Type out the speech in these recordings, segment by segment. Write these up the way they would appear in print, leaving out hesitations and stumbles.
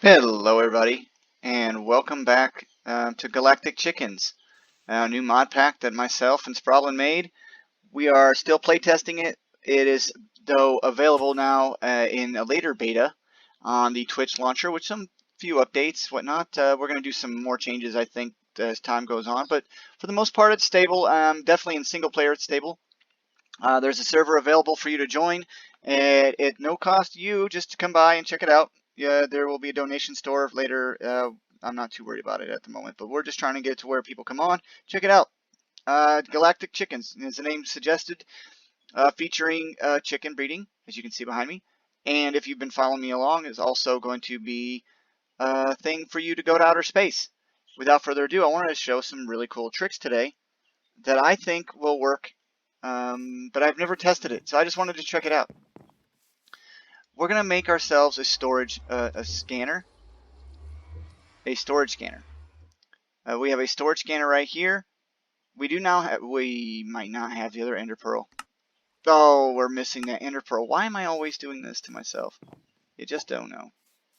Hello everybody, and welcome back to Galactic Chickens, a new mod pack that myself and sprobblin made. We are still playtesting it. It is, though, available now in a later beta on the Twitch launcher with some few updates, whatnot. We're going to do some more changes, I think, as time goes on, but for the most part it's stable. Definitely in single player it's stable. There's a server available for you to join at no cost to you, just to come by and check it out. Yeah, there will be a donation store later. I'm not too worried about it at the moment, but we're just trying to get it to where people come on, check it out. Galactic Chickens, as the name suggested, featuring chicken breeding, as you can see behind me. And if you've been following me along, is also going to be a thing for you to go to outer space. Without further ado, I wanted to show some really cool tricks today that I think will work, but I've never tested it, so I just wanted to check it out. We're going to make ourselves a storage scanner. We have a storage scanner right here. We might not have the other ender pearl. Oh, we're missing that ender pearl. Why am I always doing this to myself? You just don't know.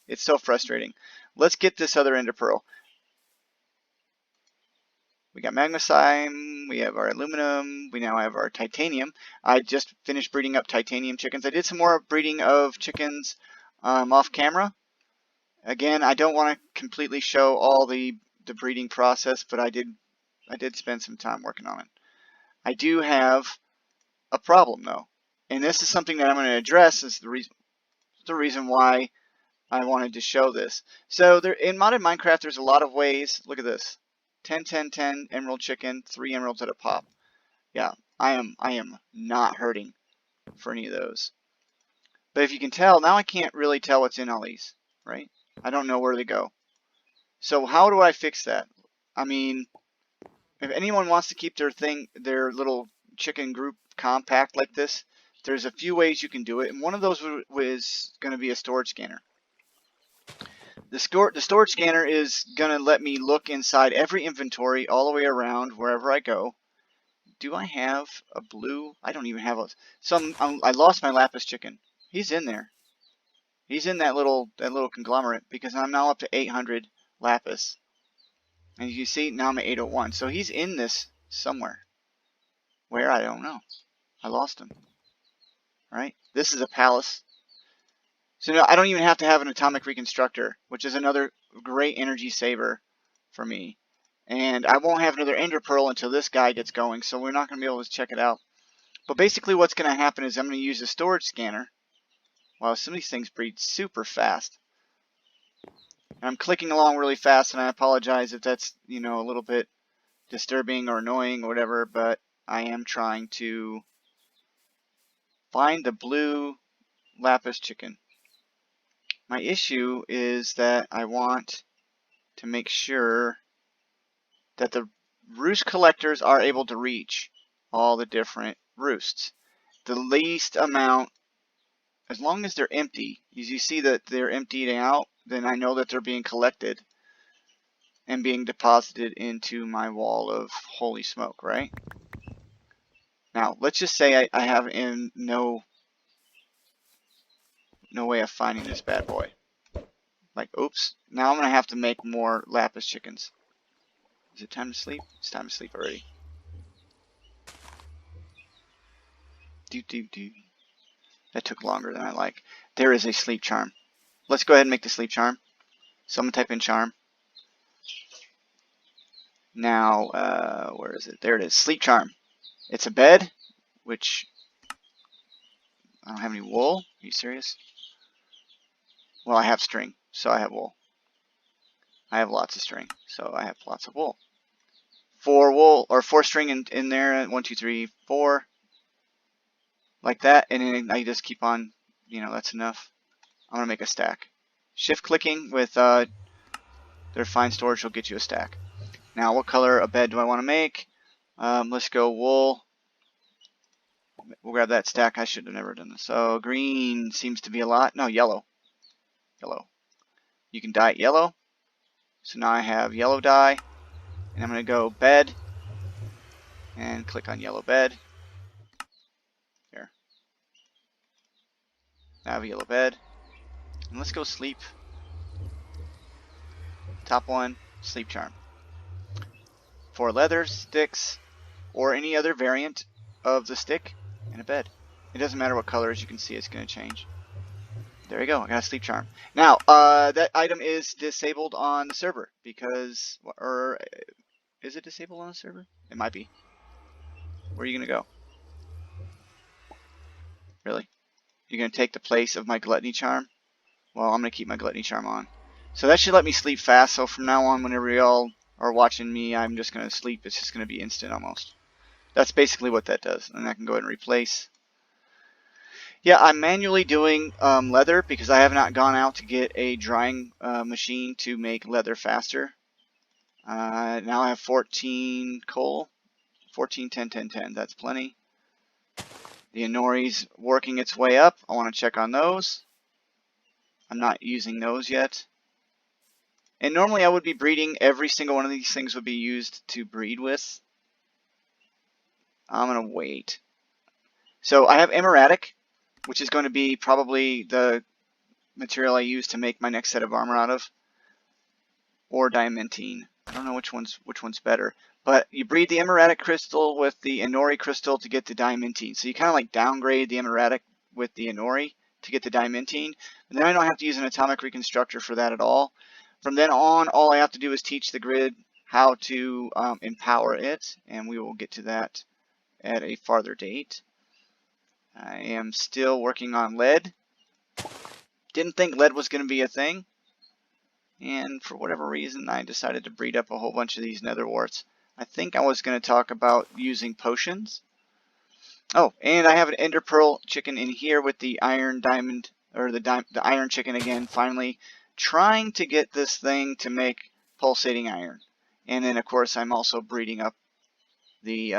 It's so frustrating. Let's get this other ender pearl. We got magnesite, we have our aluminum, we now have our titanium. I just finished breeding up titanium chickens. I did some more breeding of chickens off camera. Again, I don't want to completely show all the breeding process, but I did spend some time working on it. I do have a problem though, and this is something that I'm going to address. Is the reason why I wanted to show this. So there, in modded Minecraft, there's a lot of ways. Look at this. 10, 10, 10 emerald chicken, 3 emeralds at a pop. Yeah, I am not hurting for any of those. But if you can tell, now I can't really tell what's in all these, right? I don't know where they go. So how do I fix that? I mean, if anyone wants to keep their little chicken group compact like this, there's a few ways you can do it, and one of those was going to be a storage scanner. The storage scanner is going to let me look inside every inventory all the way around wherever I go. Do I have a blue? I don't even have a... I lost my lapis chicken. He's in there. He's in that little conglomerate because I'm now up to 800 lapis. And you see, now I'm at 801. So he's in this somewhere. Where? I don't know. I lost him. Right? This is a palace. So no, I don't even have to have an atomic reconstructor, which is another great energy saver for me. And I won't have another ender pearl until this guy gets going, so we're not going to be able to check it out. But basically what's going to happen is I'm going to use a storage scanner. Wow, some of these things breed super fast. And I'm clicking along really fast, and I apologize if that's, you know, a little bit disturbing or annoying or whatever, but I am trying to find the blue lapis chicken. My issue is that I want to make sure that the roost collectors are able to reach all the different roosts. The least amount, as long as they're empty, as you see that they're emptied out, then I know that they're being collected and being deposited into my wall of holy smoke, right? Now, let's just say I have no way of finding this bad boy. Like, oops, now I'm going to have to make more lapis chickens. Is it time to sleep? It's time to sleep already. That took longer than I like. There is a sleep charm. Let's go ahead and make the sleep charm. So I'm going to type in charm. Now, where is it? There it is. Sleep charm. It's a bed, which I don't have any wool. Are you serious? Well, I have string, so I have wool. I have lots of string, so I have lots of wool. 4 wool, or 4 string in there. 1, 2, 3, 4. Like that, and then I just keep on, you know, that's enough. I'm going to make a stack. Shift clicking with their fine storage will get you a stack. Now, what color of bed do I want to make? Let's go wool. We'll grab that stack. I should have never done this. So green seems to be a lot. No, yellow. Yellow. You can dye it yellow. So now I have yellow dye. And I'm going to go bed. And click on yellow bed. There. Now I have a yellow bed. And let's go sleep. top one, sleep charm. For leather, sticks, or any other variant of the stick, and a bed. It doesn't matter what color, as you can see, it's going to change. There you go, I got a sleep charm. Now, that item is disabled on the server because, or is it disabled on the server? It might be. Where are you going to go? Really? You're going to take the place of my gluttony charm? Well, I'm going to keep my gluttony charm on. So that should let me sleep fast, so from now on, whenever y'all are watching me, I'm just going to sleep. It's just going to be instant almost. That's basically what that does. And I can go ahead and replace. Yeah, I'm manually doing leather because I have not gone out to get a drying machine to make leather faster. Now I have 14 coal. 14, 10, 10, 10. That's plenty. The Inori's working its way up. I want to check on those. I'm not using those yet. And normally I would be breeding. Every single one of these things would be used to breed with. I'm going to wait. So I have emeraddic, which is going to be probably the material I use to make my next set of armor out of. Or diamantine. I don't know which one's better. But you breed the emeraddic crystal with the Inori crystal to get the diamantine. So you kind of like downgrade the emeraddic with the Inori to get the diamantine. But then I don't have to use an atomic reconstructor for that at all. From then on, all I have to do is teach the grid how to empower it. And we will get to that at a farther date. I am still working on lead. Didn't think lead was going to be a thing. And for whatever reason, I decided to breed up a whole bunch of these nether warts. I think I was going to talk about using potions. Oh, and I have an ender pearl chicken in here with the iron diamond, or the iron chicken again, finally trying to get this thing to make pulsating iron. And then, of course, I'm also breeding up the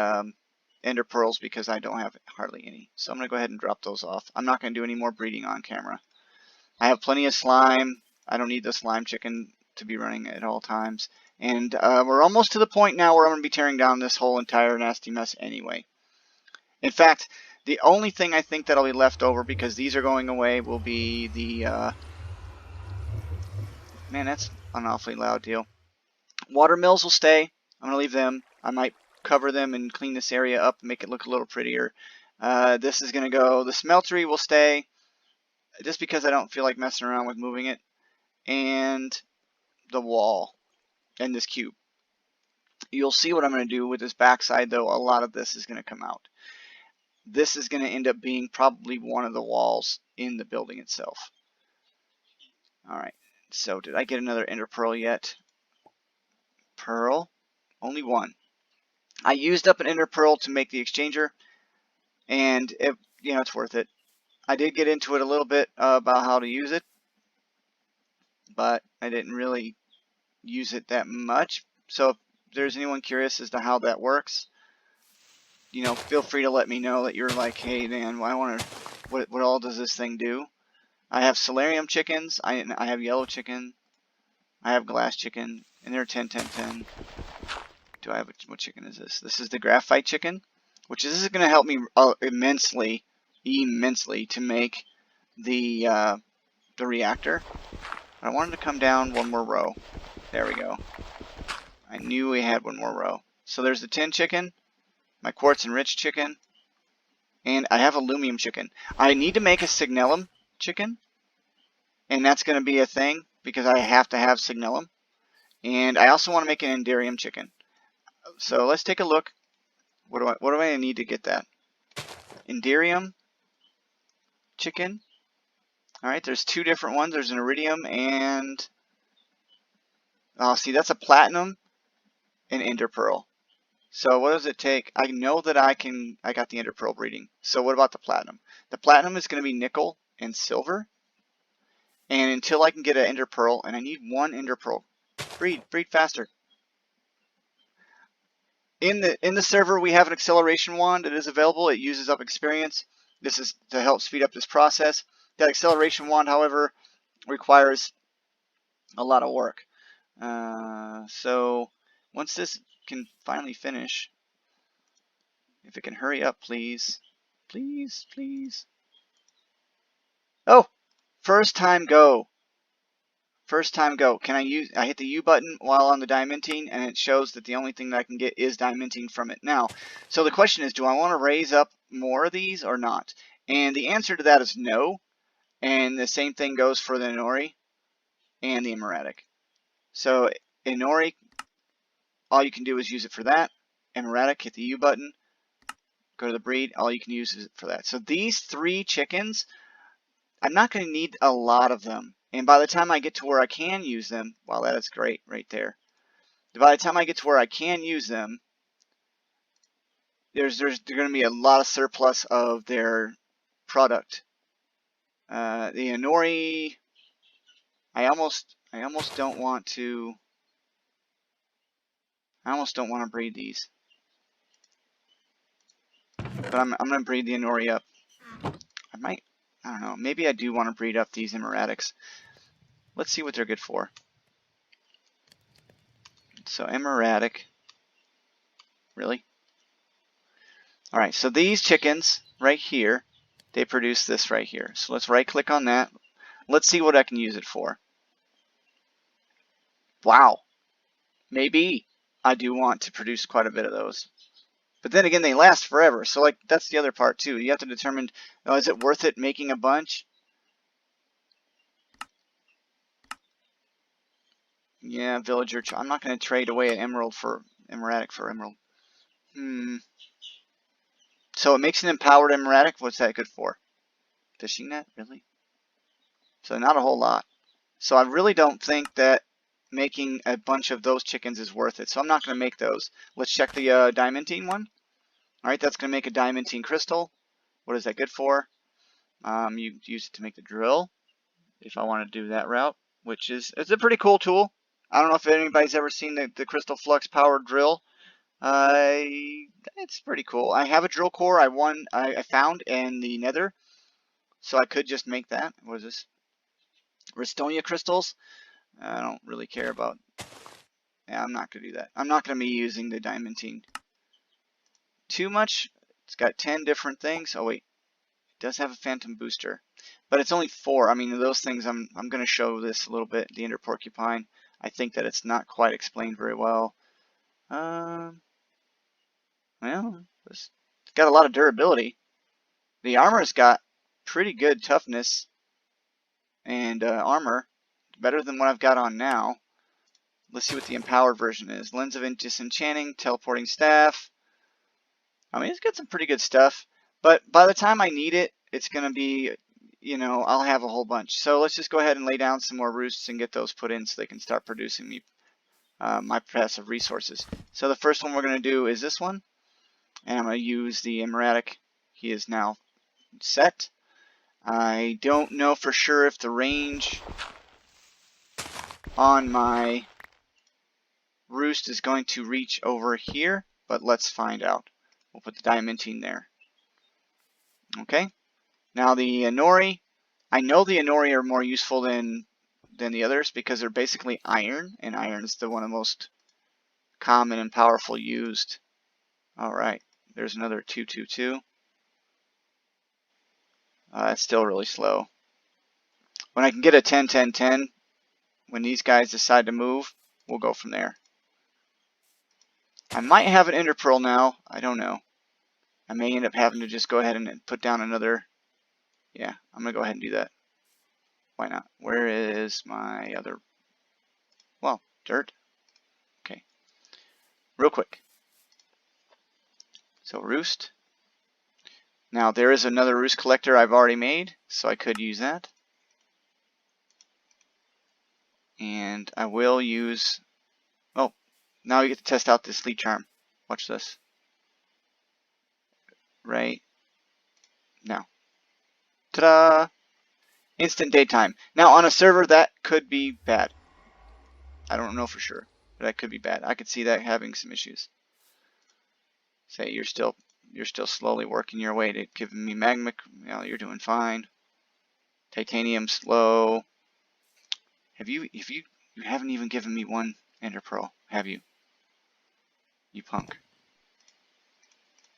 ender pearls because I don't have hardly any. So I'm going to go ahead and drop those off. I'm not going to do any more breeding on camera. I have plenty of slime. I don't need the slime chicken to be running at all times. And we're almost to the point now where I'm going to be tearing down this whole entire nasty mess anyway. In fact, the only thing I think that'll be left over, because these are going away, will be the... man, that's an awfully loud deal. Water mills will stay. I'm going to leave them. I might cover them and clean this area up and make it look a little prettier. This is going to go. The smeltery will stay, just because I don't feel like messing around with moving it. And the wall and this cube. You'll see what I'm going to do with this backside, though. A lot of this is going to come out. This is going to end up being probably one of the walls in the building itself. Alright, so did I get another ender pearl yet? Pearl? Only one. I used up an ender pearl to make the exchanger, and it's worth it. I did get into it a little bit about how to use it, but I didn't really use it that much. So if there's anyone curious as to how that works, feel free to let me know that you're like, hey man, I want to, what all does this thing do? I have solarium chickens, I have yellow chicken, I have glass chicken, and they're 10, 10, 10. Do I have what chicken is this? This is the graphite chicken, which is going to help me immensely to make the reactor. I wanted to come down one more row. There we go. I knew we had one more row. So there's the tin chicken, my quartz enriched chicken, and I have a lumium chicken. I need to make a signellum chicken, and that's going to be a thing because I have to have signellum. And I also want to make an enderium chicken. So let's take a look. What do I need to get that? Enderium chicken. Alright, there's two different ones. There's an iridium and... oh, see, that's a platinum and ender pearl. So what does it take? I know that I got the ender pearl breeding. So what about the platinum? The platinum is going to be nickel and silver. And until I can get an ender pearl, and I need one ender pearl. Breed faster. In the server, we have an acceleration wand that is available. It uses up experience. This is to help speed up this process. That acceleration wand, however, requires a lot of work. So once this can finally finish, if it can hurry up, please. Please, please. Oh, first time go. First time go. Can I use? I hit the U button while on the diamantine, and it shows that the only thing that I can get is diamantine from it now. So the question is, do I want to raise up more of these or not? And the answer to that is no. And the same thing goes for the Inori and the Emeradic. So Inori, all you can do is use it for that. Emeradic, hit the U button, go to the breed, all you can use is for that. So these 3 chickens, I'm not going to need a lot of them. And by the time I get to where I can use them, wow, that is great right there. By the time I get to where I can use them, there's going to be a lot of surplus of their product. The Inori, I almost don't want to. I almost don't want to breed these, but I'm going to breed the Inori up. I might. I don't know. Maybe I do want to breed up these Emeradics. Let's see what they're good for. So Emeradic. Really? Alright, so these chickens right here, they produce this right here. So let's right click on that. Let's see what I can use it for. Wow. Maybe I do want to produce quite a bit of those. But then again, they last forever. So like that's the other part too. You have to determine, oh, is it worth it making a bunch? Yeah, villager. I'm not going to trade away an emerald for Emeradic for emerald. So it makes an empowered Emeradic. What's that good for? Fishing net, really? So not a whole lot. So I really don't think that making a bunch of those chickens is worth it. So I'm not going to make those. Let's check the diamantine one. All right, that's going to make a diamantine crystal. What is that good for? You use it to make the drill, if I want to do that route, which is it's a pretty cool tool. I don't know if anybody's ever seen the Crystal Flux powered drill. It's pretty cool. I have a drill core I found in the Nether, so I could just make that. What is this? Restonia crystals. I don't really care about. Yeah, I'm not gonna do that. I'm not gonna be using the diamantine too much. It's got 10 different things. Oh wait, it does have a phantom booster, but it's only 4. I mean, those things. I'm gonna show this a little bit. The ender porcupine. I think that it's not quite explained very well. Well, it's got a lot of durability. The armor's got pretty good toughness and armor, better than what I've got on now. Let's see what the empowered version is. Lens of Disenchanting, Teleporting Staff. I mean, it's got some pretty good stuff, but by the time I need it, it's going to be, you know, I'll have a whole bunch. So let's just go ahead and lay down some more roosts and get those put in so they can start producing me my passive resources. So the first one we're going to do is this one, and I'm going to use the Emeradic. He is now set. I don't know for sure if the range on my roost is going to reach over here, but let's find out. We'll put the diamantine there. Okay. Now the Inori, I know the Inori are more useful than the others because they're basically iron, and iron is the one of the most common and powerful used. All right, there's another 222. That's still really slow. When I can get a 10-10-10, when these guys decide to move, we'll go from there. I might have an ender pearl now. I don't know. I may end up having to just go ahead and put down another. Yeah, I'm going to go ahead and do that. Why not? Where is my other? Well, dirt. Okay. Real quick. So roost. Now there is another roost collector I've already made, so I could use that. And I will use. Oh, now you get to test out this sleep charm. Watch this. Right now. Ta-da! Instant daytime. Now on a server that could be bad. I don't know for sure, but that could be bad. I could see that having some issues. Say you're still slowly working your way to giving me magma. You know, you're doing fine. Titanium slow. You haven't even given me one ender pearl, have you? You punk.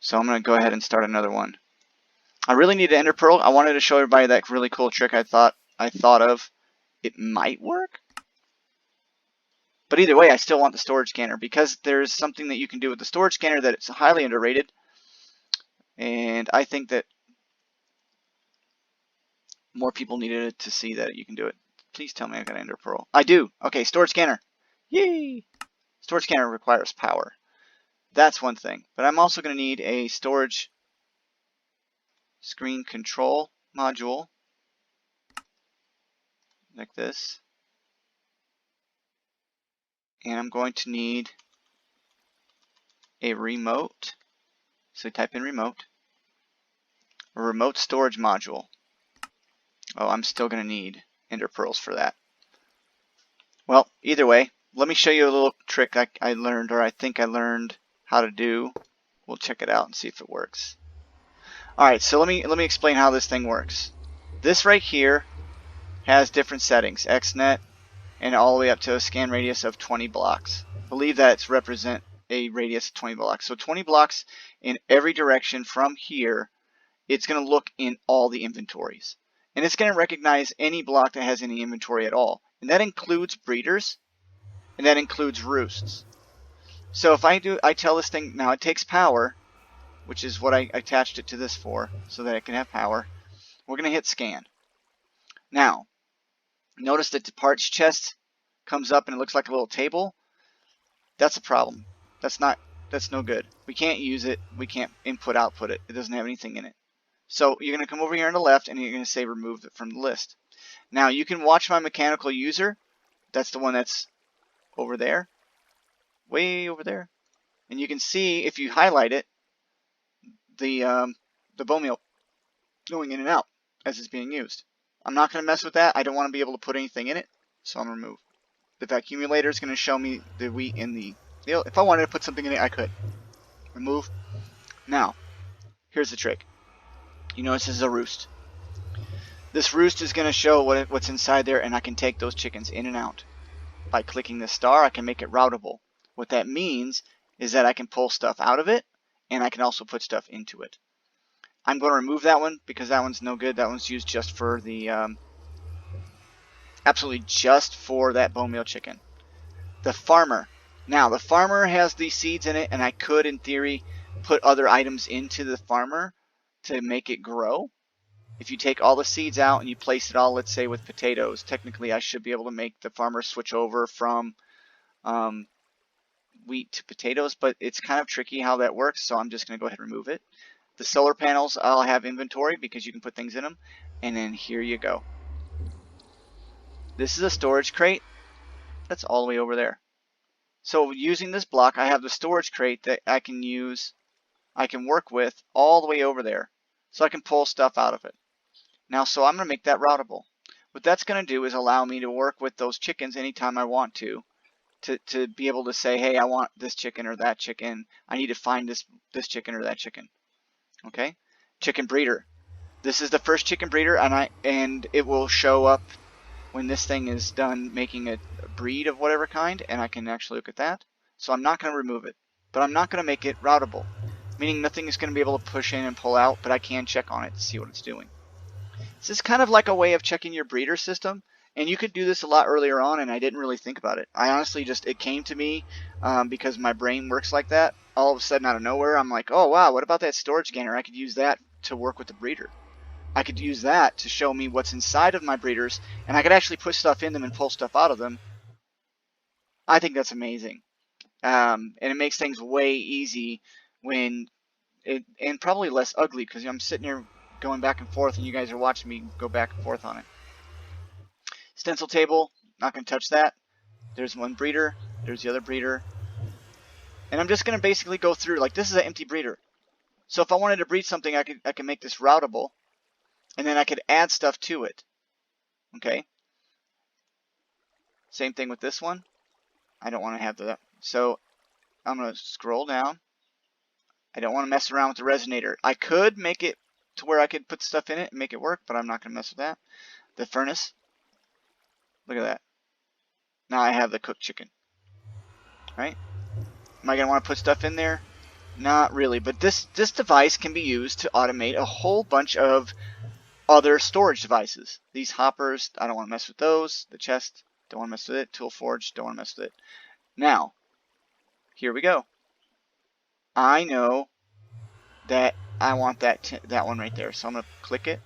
So I'm gonna go ahead and start another one. I really need an ender pearl. I wanted to show everybody that really cool trick I thought of. It might work. But either way, I still want the storage scanner because there's something that you can do with the storage scanner that it's highly underrated. And I think that more people needed to see that you can do it. Please tell me I got an ender pearl. I do. Okay, storage scanner. Yay! Storage scanner requires power. That's one thing. But I'm also going to need a storage screen control module. Like this. And I'm going to need a remote. So type in remote. A remote storage module. Oh, I'm still going to need ender pearls for that. Well, either way, let me show you a little trick I learned, or I think I learned how to do. We'll check it out and see if it works. Alright, so let me explain how this thing works. This right here has different settings, XNet, and all the way up to a scan radius of 20 blocks. I believe that's represent a radius of 20 blocks. So 20 blocks in every direction from here, it's going to look in all the inventories. And it's going to recognize any block that has any inventory at all. And that includes breeders, and that includes roosts. So if I tell this thing, now it takes power, which is what I attached it to this for, so that it can have power. We're going to hit scan. Now, notice that the parts chest comes up and it looks like a little table. That's a problem. That's no good. We can't use it. We can't output it. It doesn't have anything in it. So you're going to come over here on the left and you're going to say remove it from the list. Now you can watch my mechanical user. That's the one that's over there. Way over there. And you can see if you highlight it, the bone meal going in and out as it's being used. I'm not going to mess with that. I don't want to be able to put anything in it. So I'm going to remove. The vacuumulator is going to show me the wheat in the meal. If I wanted to put something in it, I could. Remove. Now, here's the trick. You notice this is a roost. This roost is going to show what's inside there, and I can take those chickens in and out. By clicking the star, I can make it routable. What that means is that I can pull stuff out of it, and I can also put stuff into it. I'm going to remove that one because that one's no good. That one's used just for the, absolutely just for that bone meal chicken. The farmer. Now, the farmer has these seeds in it, and I could, in theory, put other items into the farmer to make it grow. If you take all the seeds out and you place it all, let's say with potatoes, technically I should be able to make the farmer switch over from wheat to potatoes, but it's kind of tricky how that works, so I'm just going to go ahead and remove it. The solar panels, I'll have inventory because you can put things in them, and then here you go. This is a storage crate. That's all the way over there. So using this block, I have the storage crate that I can use, I can work with all the way over there. So I can pull stuff out of it. Now, so I'm going to make that routable. What that's going to do is allow me to work with those chickens anytime I want to be able to say, hey, I want this chicken or that chicken. I need to find this chicken or that chicken. Okay? Chicken breeder. This is the first chicken breeder, and it will show up when this thing is done making a breed of whatever kind, and I can actually look at that. So I'm not going to remove it, but I'm not going to make it routable. Meaning nothing is going to be able to push in and pull out, but I can check on it to see what it's doing. This is kind of like a way of checking your breeder system, and you could do this a lot earlier on, and I didn't really think about it. I honestly it came to me because my brain works like that. All of a sudden, out of nowhere, I'm like, oh wow, what about that storage scanner? I could use that to work with the breeder. I could use that to show me what's inside of my breeders, and I could actually put stuff in them and pull stuff out of them. I think that's amazing. And it makes things way easy and probably less ugly because I'm sitting here going back and forth and you guys are watching me go back and forth on it. Stencil table, not going to touch that. There's one breeder, there's the other breeder. And I'm just going to basically go through, like this is an empty breeder. So if I wanted to breed something, I could make this routable, and then I could add stuff to it. Okay? Same thing with this one. I don't want to have that. So I'm going to scroll down. I don't want to mess around with the resonator. I could make it to where I could put stuff in it and make it work, but I'm not going to mess with that. The furnace. Look at that. Now I have the cooked chicken. Right? Am I going to want to put stuff in there? Not really, but this device can be used to automate a whole bunch of other storage devices. These hoppers, I don't want to mess with those. The chest, Don't want to mess with it. Tool Forge. Don't want to mess with it. Now, here we go. I know that I want that one right there. So I'm going to click it.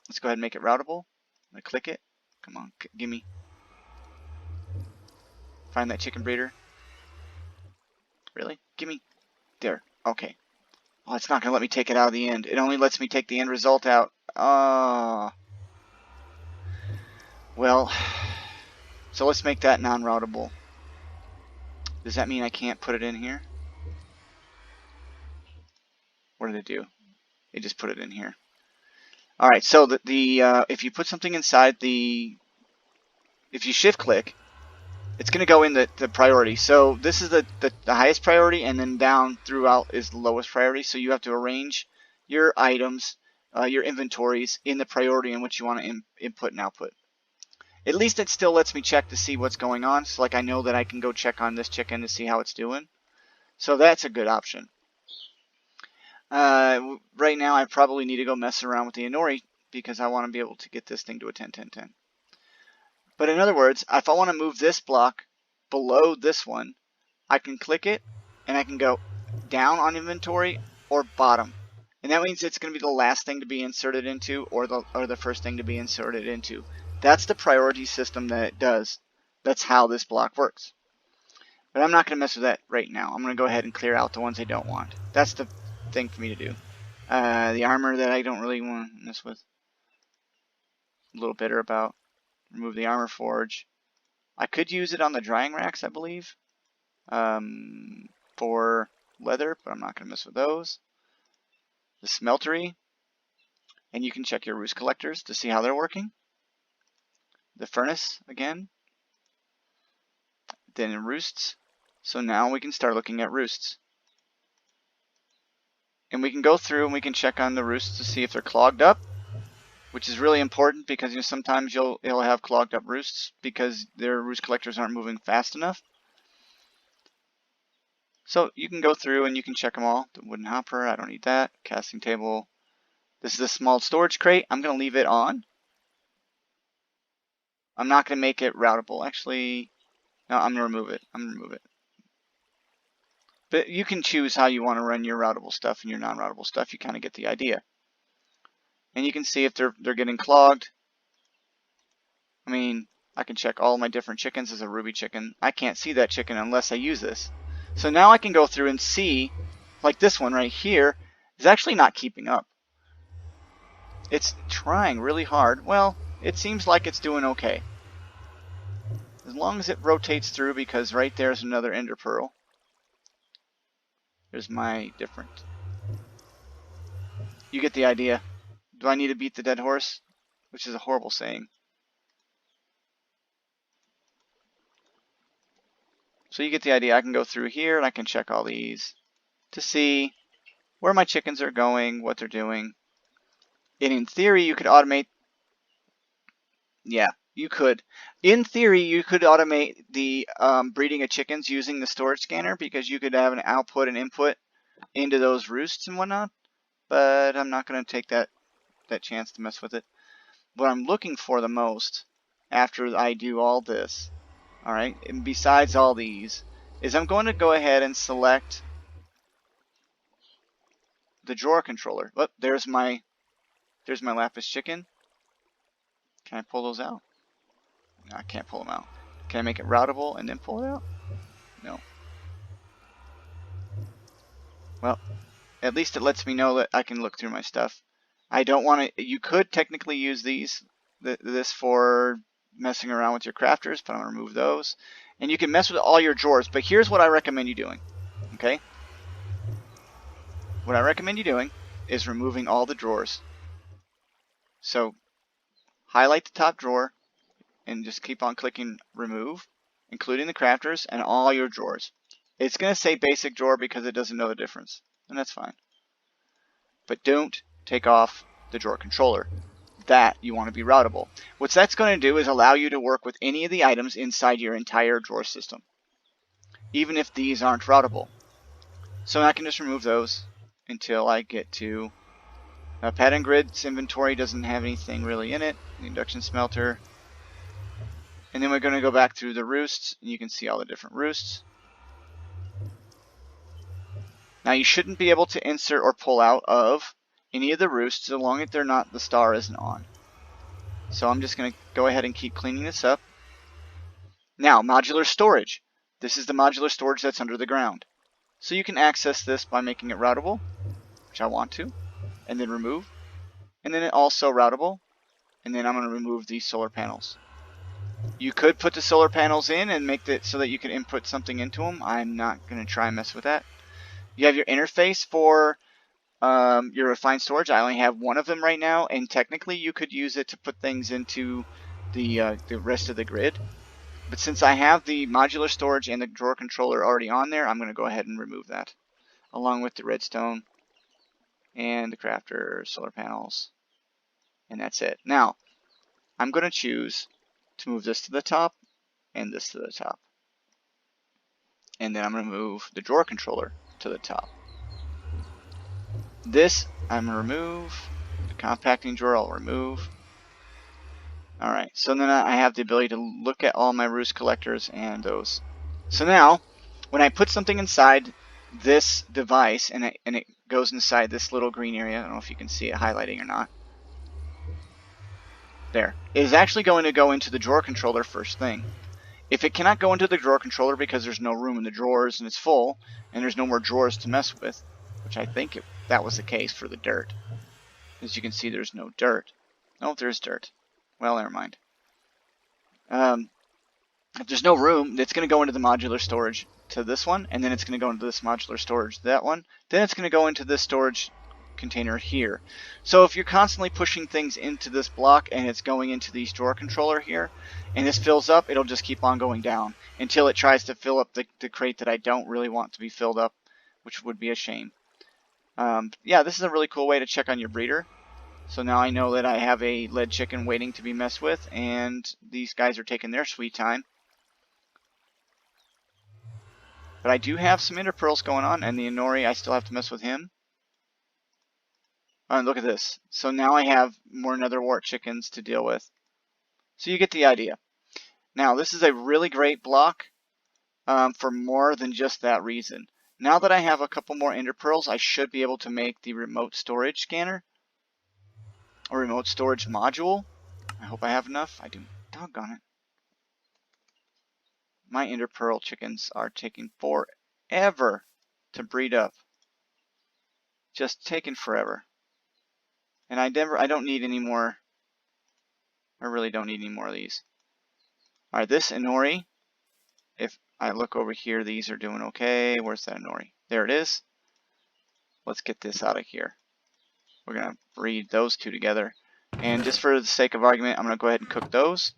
Let's go ahead and make it routable. I'm going to click it. Come on, give me. Find that chicken breeder. Really? Give me. There. Okay. Oh, it's not going to let me take it out of the end. It only lets me take the end result out. Well, so let's make that non-routable. Does that mean I can't put it in here? What did it do? It just put it in here. All right, so if you put something inside if you shift click, it's going to go in the priority. So this is the highest priority, and then down throughout is the lowest priority. So you have to arrange your items, your inventories in the priority in which you want to input and output. At least it still lets me check to see what's going on. So like I know that I can go check on this chicken to see how it's doing. So that's a good option. Right now I probably need to go mess around with the Inori because I want to be able to get this thing to a 10-10-10. But in other words, if I want to move this block below this one, I can click it and I can go down on inventory or bottom. And that means it's going to be the last thing to be inserted into or the first thing to be inserted into. That's the priority system that it does. That's how this block works. But I'm not going to mess with that right now. I'm going to go ahead and clear out the ones I don't want. That's the thing for me to do. The armor that I don't really want to mess with. A little bitter about. Remove the armor forge. I could use it on the drying racks, I believe, for leather, but I'm not going to mess with those. The smeltery, and you can check your roost collectors to see how they're working. The furnace again. Then in roosts. So now we can start looking at roosts. And we can go through and we can check on the roosts to see if they're clogged up, which is really important because sometimes it'll have clogged up roosts because their roost collectors aren't moving fast enough. So you can go through and you can check them all. The wooden hopper, I don't need that. Casting table. This is a small storage crate. I'm going to leave it on. I'm not going to make it routable. Actually, no, I'm going to remove it. I'm going to remove it. But you can choose how you want to run your routable stuff and your non-routable stuff. You kind of get the idea. And you can see if they're getting clogged. I mean, I can check all my different chickens as a ruby chicken. I can't see that chicken unless I use this. So now I can go through and see, like this one right here, is actually not keeping up. It's trying really hard. Well, it seems like it's doing okay. As long as it rotates through, because right there's another ender pearl. Here's my different. You get the idea. Do I need to beat the dead horse? Which is a horrible saying. So you get the idea. I can go through here and I can check all these to see where my chickens are going, what they're doing. And in theory, you could automate. Yeah, you could. In theory, you could automate the breeding of chickens using the storage scanner because you could have an output and input into those roosts and whatnot. But I'm not going to take that chance to mess with it. What I'm looking for the most after I do all this, all right, and besides all these, is I'm going to go ahead and select the drawer controller. Look, there's my lapis chicken. Can I pull those out? No, I can't pull them out. Can I make it routable and then pull it out? No. Well, at least it lets me know that I can look through my stuff. I don't want to. You could technically use this for messing around with your crafters, but I'm going to remove those. And you can mess with all your drawers, but here's what I recommend you doing. Okay? What I recommend you doing is removing all the drawers. So highlight the top drawer and just keep on clicking remove, including the crafters and all your drawers. It's going to say basic drawer because it doesn't know the difference, and that's fine. But don't take off the drawer controller. That you want to be routable. What that's going to do is allow you to work with any of the items inside your entire drawer system, even if these aren't routable. So I can just remove those until I get to pattern grid's inventory. Doesn't have anything really in it. The induction smelter. And then we're going to go back through the roosts, and you can see all the different roosts. Now you shouldn't be able to insert or pull out of any of the roosts so long as the star isn't on. So I'm just going to go ahead and keep cleaning this up. Now, modular storage. This is the modular storage that's under the ground. So you can access this by making it routable, which I want to, and then remove. And then it also routable, and then I'm going to remove these solar panels. You could put the solar panels in and make it so that you can input something into them. I'm not going to try and mess with that. You have your interface for your refined storage. I only have one of them right now, and technically you could use it to put things into the rest of the grid. But since I have the modular storage and the drawer controller already on there, I'm going to go ahead and remove that, along with the redstone and the crafter solar panels. And that's it. Now, I'm going to choose to move this to the top and this to the top. And then I'm going to move the drawer controller to the top. This I'm going to remove. The compacting drawer I'll remove. Alright, so then I have the ability to look at all my roost collectors and those. So now, when I put something inside this device and it goes inside this little green area, I don't know if you can see it highlighting or not. There. It is actually going to go into the drawer controller first thing. If it cannot go into the drawer controller because there's no room in the drawers and it's full, and there's no more drawers to mess with, which I think that was the case for the dirt. As you can see, there's no dirt. Oh, there's dirt. Well, never mind. If there's no room, it's going to go into the modular storage to this one, and then it's going to go into this modular storage to that one. Then it's going to go into this storage container here. So if you're constantly pushing things into this block and it's going into these drawer controller here, and this fills up, it'll just keep on going down until it tries to fill up the crate that I don't really want to be filled up, which would be a shame. Yeah, this is a really cool way to check on your breeder. So now I know that I have a lead chicken waiting to be messed with, and these guys are taking their sweet time. But I do have some ender pearls going on, and the Inori, I still have to mess with him. Look at this. So now I have more nether wart chickens to deal with. So you get the idea. Now, this is a really great block for more than just that reason. Now that I have a couple more ender pearls, I should be able to make the remote storage scanner. Or remote storage module. I hope I have enough. I do. Doggone it. My ender pearl chickens are taking forever to breed up. Just taking forever. And I don't need any more. I really don't need any more of these. Alright, this Inori. If I look over here, these are doing okay. Where's that Inori? There it is. Let's get this out of here. We're going to breed those two together. And just for the sake of argument, I'm going to go ahead and cook those.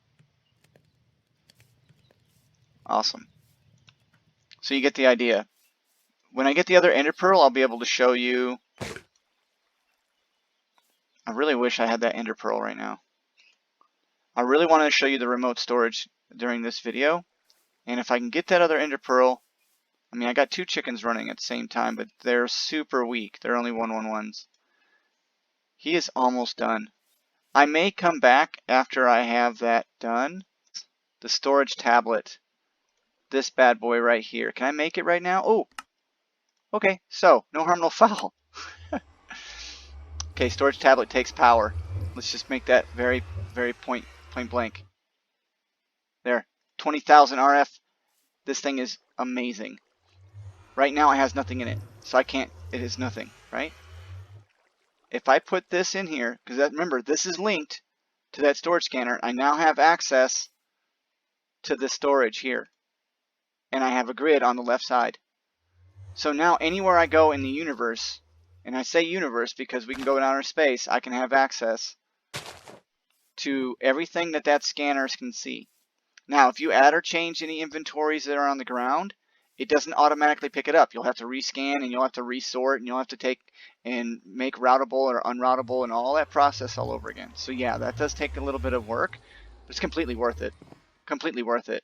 Awesome. So you get the idea. When I get the other ender pearl, I'll be able to show you. I really wish I had that ender pearl right now. I really wanted to show you the remote storage during this video. And if I can get that other ender pearl, I mean, I got two chickens running at the same time, but they're super weak. They're only 111s. He is almost done. I may come back after I have that done. The storage tablet. This bad boy right here. Can I make it right now? Oh! Okay, so, no harm, no foul. Okay, storage tablet takes power. Let's just make that very, very point blank. There. 20,000 RF. This thing is amazing. Right now it has nothing in it. So I can't, it is nothing, right? If I put this in here, because remember, this is linked to that storage scanner, I now have access to the storage here. And I have a grid on the left side. So now anywhere I go in the universe, and I say universe because we can go in outer space, I can have access to everything that scanner can see. Now, if you add or change any inventories that are on the ground, it doesn't automatically pick it up. You'll have to rescan and you'll have to resort and you'll have to take and make routable or unroutable and all that process all over again. So yeah, that does take a little bit of work, but it's completely worth it. Completely worth it.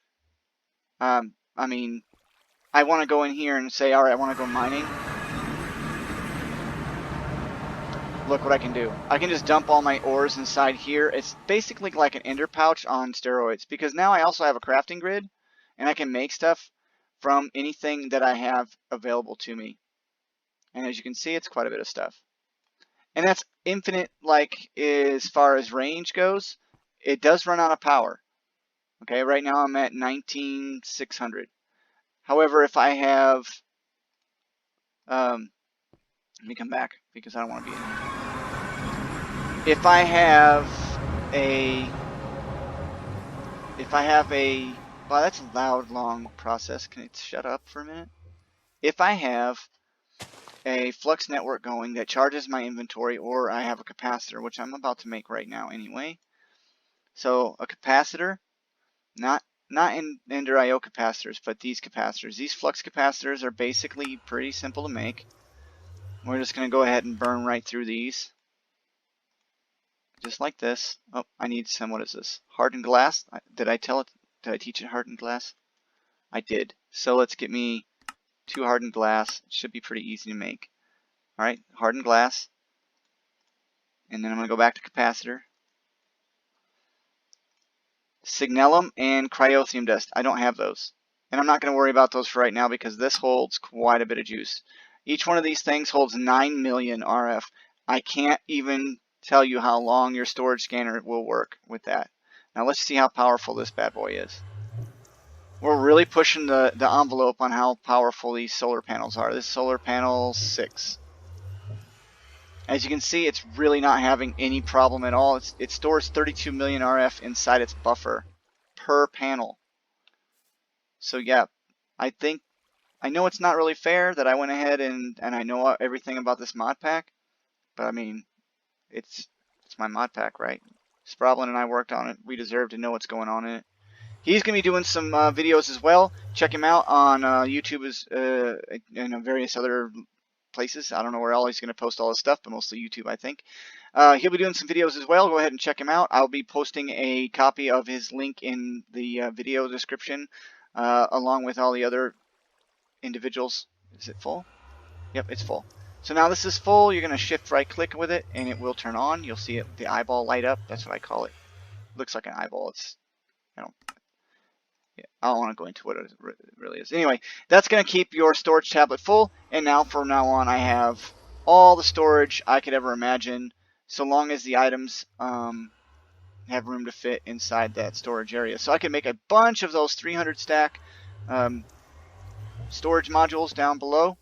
I mean, I want to go in here and say, all right, I want to go mining. look what I can do. I can just dump all my ores inside here. It's basically like an ender pouch on steroids, because now I also have a crafting grid and I can make stuff from anything that I have available to me. And as you can see, it's quite a bit of stuff. And that's infinite, like, as far as range goes. It does run out of power. Okay, right now I'm at 19,600. However, if I have, let me come back because I don't want to be in here. If I have a, wow, that's a loud, long process. Can it shut up for a minute? If I have a flux network going that charges my inventory, or I have a capacitor, which I'm about to make right now anyway. So a capacitor, not Ender IO capacitors, but these capacitors. These flux capacitors are basically pretty simple to make. We're just going to go ahead and burn right through these. Just like this. Oh, I need some, what is this? Hardened glass? Did I teach it hardened glass? I did. So let's get me 2 hardened glass. It should be pretty easy to make. Alright, hardened glass. And then I'm going to go back to capacitor. Signalum and cryothium dust. I don't have those. And I'm not going to worry about those for right now because this holds quite a bit of juice. Each one of these things holds 9 million RF. I can't even tell you how long your storage scanner will work with that. Now let's see how powerful this bad boy is. We're really pushing the envelope on how powerful these solar panels are. This solar panel 6. As you can see, it's really not having any problem at all. It stores 32 million RF inside its buffer per panel. So yeah, I know it's not really fair that I went ahead and I know everything about this mod pack, but I mean, it's my mod pack, right? Sprobblin and I worked on it. We deserve to know what's going on in it. He's going to be doing some videos as well. Check him out on YouTube and various other places. I don't know where all he's going to post all his stuff, but mostly YouTube, I think. He'll be doing some videos as well. Go ahead and check him out. I'll be posting a copy of his link in the video description, along with all the other individuals. Is it full? Yep, it's full. So now this is full. You're going to shift right click with it and it will turn on. You'll see it, the eyeball light up. That's what I call it. Looks like an eyeball. It's, I don't want to go into what it really is. Anyway, that's going to keep your storage tablet full. And now from now on, I have all the storage I could ever imagine, so long as the items have room to fit inside that storage area. So I can make a bunch of those 300 stack storage modules down below,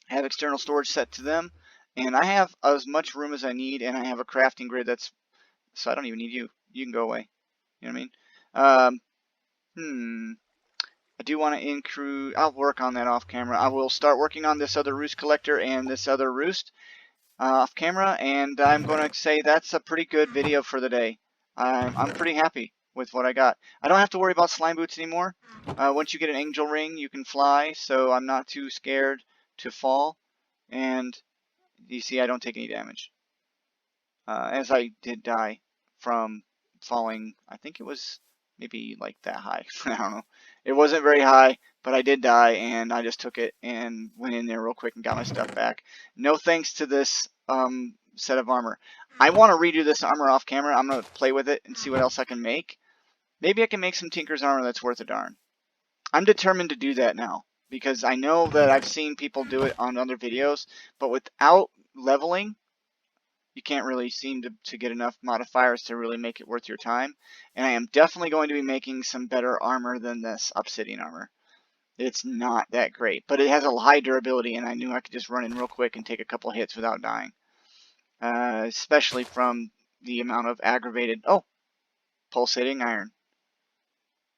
have external storage set to them, and I have as much room as I need, and I have a crafting grid that's, so I don't even need you. You can go away. You know what I mean? I do want to include, I'll work on that off camera. I will start working on this other roost collector and this other roost off camera, and I'm going to say that's a pretty good video for the day. I'm pretty happy with what I got. I don't have to worry about slime boots anymore. Once you get an angel ring, you can fly, so I'm not too scared to fall. And you see, I don't take any damage. As I did die from falling, I think it was maybe like that high. I don't know. It wasn't very high, but I did die, and I just took it and went in there real quick and got my stuff back. No thanks to this set of armor. I want to redo this armor off camera. I'm going to play with it and see what else I can make. Maybe I can make some Tinker's armor that's worth a darn. I'm determined to do that now, because I know that I've seen people do it on other videos, but without leveling, you can't really seem to get enough modifiers to really make it worth your time. And I am definitely going to be making some better armor than this obsidian armor. It's not that great, but it has a high durability, and I knew I could just run in real quick and take a couple hits without dying. Especially from the amount of aggravated... Oh! Pulsating iron.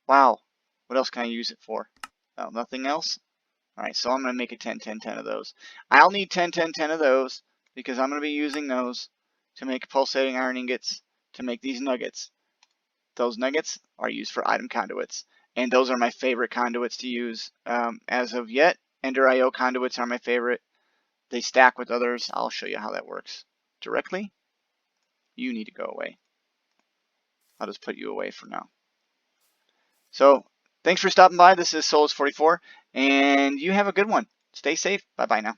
Wow. What else can I use it for? Oh, nothing else? Alright, so I'm going to make a 10, 10, 10 of those. I'll need 10, 10, 10 of those, because I'm going to be using those to make pulsating iron ingots to make these nuggets. Those nuggets are used for item conduits, and those are my favorite conduits to use as of yet. Ender IO conduits are my favorite. They stack with others. I'll show you how that works directly. You need to go away. I'll just put you away for now. So thanks for stopping by. This is Souls44, and you have a good one. Stay safe. Bye-bye now.